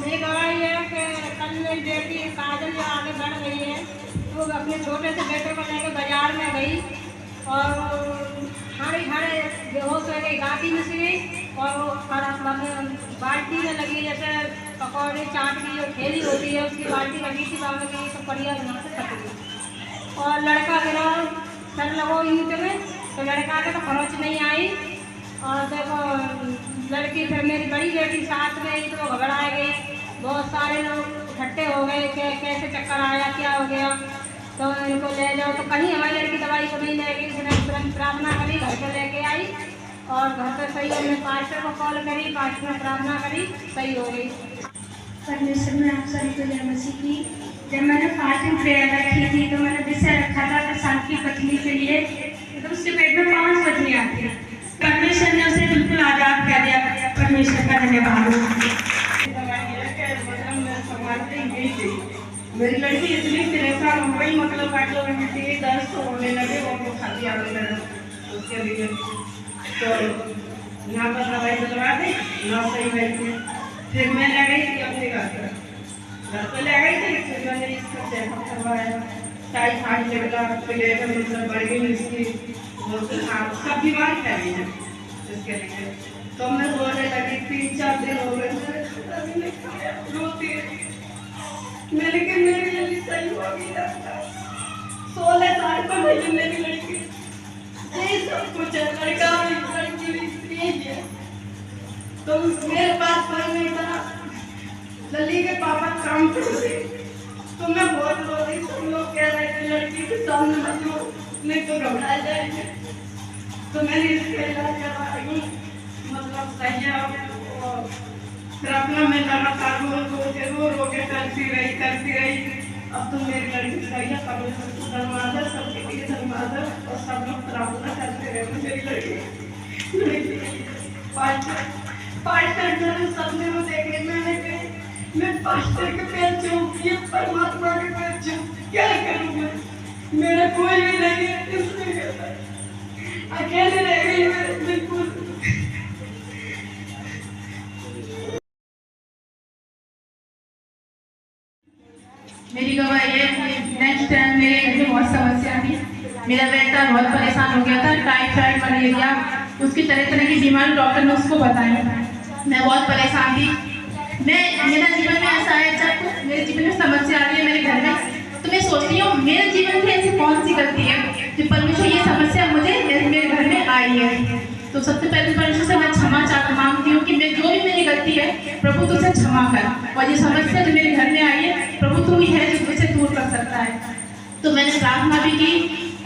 मेरी गवाही है कि कल मेरी बेटी काजल जो आगे बढ़ गई है, वो अपने छोटे से बेटे को लेकर बाजार में गई और हाड़े हाड़े बेहोश हो गई, गाती में से गई और वो बाल्टी में लगी, जैसे पकौड़े चाट की जो ठेली होती है उसकी बाल्टी लगी थी, बाबा की तो बढ़िया यहाँ से फट गई और लड़का गिरा, सर लगो ईंट में, तो लड़का के तो खरोच नहीं आई और देखो लड़की फिर मेरी बड़ी बेटी साथ में आई तो घबरा गई, बहुत सारे लोग इकट्ठे हो गए कि कैसे चक्कर आया, क्या हो गया, तो इनको ले जाओ, तो कहीं हमारी लड़की दवाई को नहीं ले गई, फिर तुरंत प्रार्थना करी, घर पर लेके आई और घर पर सही, हमने पास्टर को कॉल करी, पास्टर ने प्रार्थना करी, सही हो गई। परमेश्वर में आप सभी को जय मसीह की। जब मैंने फास्टिंग प्रेयर रखी थी तो मैंने विषय रखा था सांप की पत्नी के लिए, तो उसके पेट में 5 पत्नियां थी, परमेश्वर ने उसे बिल्कुल आजाद कर दिया। परमेश्वर का धन्यवाद। मेरी लड़की इतनी परेशान हो गई, मतलब काटो रही थी, दर्द होने लगे और वो खाती आने लगा, उसके लिए तो यहाँ पर दवाई दिलवा दी, ना सही बैठी। फिर मैं ले गई थी अपने घर पे ले गई थी, फिर मैंने इसका चेकअप करवाया, टाइफाइड निकला, प्लेट मतलब बढ़ गई इसकी, सब बीमारी फैली है इसके लिए। तो मैं बोलने लगी 3-4 दिन हो गए रोती मेरे के मेरी लड़की सही हो गई, 16 साल का मेरी लड़की, यही सब कुछ है, लड़का भी लड़की भी स्त्री है। तो मेरे पास कोई नहीं था, लली के पापा काम करते, तो मैं बहुत रो रही, सब लोग कह रहे थे लड़की के सामने मत लो, नहीं तो घबरा जाएंगे। तो मैंने इसका इलाज करवाई, मतलब सही है। फिर अपना मैं लगातार रो के करती रही। अब तो मेरी लड़की सही है, परमेश्वर को धन्यवाद है, सबके लिए धन्यवाद है और सब लोग प्रार्थना करते रहे मेरी लड़की। पास्टर सपने में देखे, मैं पास्टर के पैर छूती, परमात्मा के पैर छूती, क्या करूँगा? मेरा कोई भी नहीं है, इसलिए अकेले रह गई मैं बिल्कुल। मेरी गवाही है, नेक्स्ट टाइम मेरे घर में बहुत समस्या थी, मेरा बेटा बहुत परेशान हो गया था, टाइफाइड मलेरिया उसकी तरह तरह की बीमारी डॉक्टर ने उसको बताई, मैं बहुत परेशान थी। मेरा जीवन में ऐसा है, जब मेरे जीवन में समस्या आ रही है मेरे घर में, तो मैं सोचती हूँ मेरे जीवन में ऐसी कौन सी गलती है कि परमेश्वर ये समस्या मुझे मेरे घर में आई है। तो सबसे पहले परमेश्वर से मैं क्षमा मांगती हूँ कि मैं जो भी मेरी गलती है प्रभु तू उसे क्षमा कर, और ये समस्या जो मेरे घर में आई है प्रभु तू ही है जो उसे दूर कर सकता है। तो मैंने प्रार्थना भी की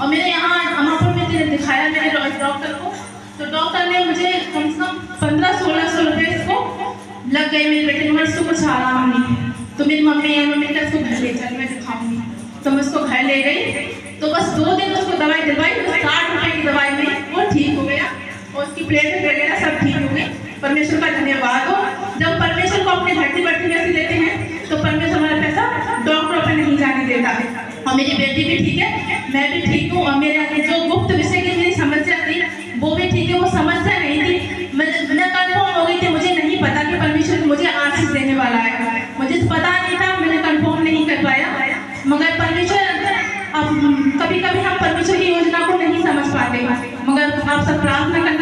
और मैंने यहाँ अमापुर में दिखाया मेरे डॉक्टर को, तो डॉक्टर ने मुझे कम से कम 1500-1600 रुपये इसको लग गए मेरे बेटे में, इसको कुछ आराम नहीं है। तो मेरी मम्मी का इसको घर ले चल, मैं दिखाऊंगी, तो मैं उसको घर ले गई, तो बस 2 दिन उसको दवाई दिलवाई, 60 रुपये की दवाई में वो ठीक हो गया और उसकी प्लेट वगैरह सब ठीक हो गई। परमेश्वर का धन्यवाद हो। जब परमेश्वर को अपने धरती बढ़ती में से लेते हैं तो परमेश्वर हमारा पैसा डॉक्टर पर नहीं जाने देता है। और मेरी बेटी भी ठीक है, मैं भी ठीक हूँ, और मेरे जो गुप्त विषय की मेरी समस्या थी वो भी ठीक है। वो समस्या नहीं थी, मैं कन्फर्म हो गई थी, मुझे नहीं पता कि परमेश्वर मुझे आशीष देने वाला है, मुझे पता नहीं था, मैंने कन्फर्म नहीं कर पाया। मगर परमेश्वर, अब कभी कभी हम परमेश्वर की योजना को नहीं समझ पाते, मगर आप सब प्रार्थना करना